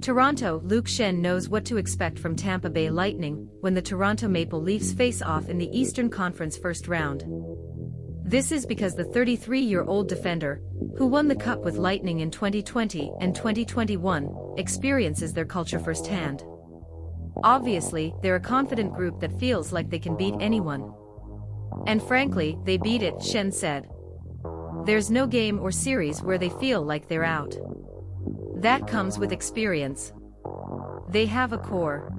Toronto. Luke Schenn knows what to expect from Tampa Bay Lightning when the Toronto Maple Leafs face off in the Eastern Conference first round. This is because the 33-year-old defender, who won the Cup with Lightning in 2020 and 2021, experiences their culture firsthand. Obviously, they're a confident group that feels like they can beat anyone. And frankly, they beat it, Schenn said. There's no game or series where they feel like they're out. That comes with experience. They have a core.